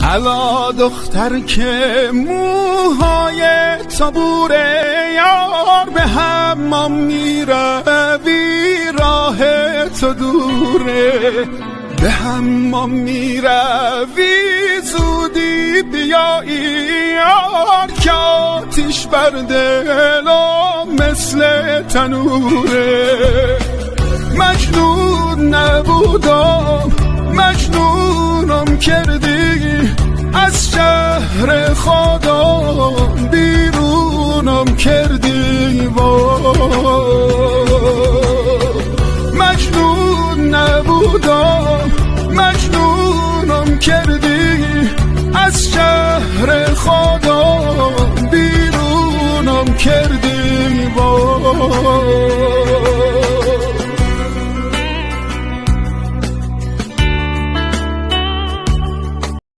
هلا دختر که موهای تابوره یار، به حمام میروی راه تو دوره، به حمام میروی زودی بیایی یار، که آتیش بر دلم مثل تنوره. مجنون نبودم مجنونم کردی، از شهر خودم بیرونم کردی. مجنون نبودم مجنونم کردی، از شهر خودم بیرونم کردی.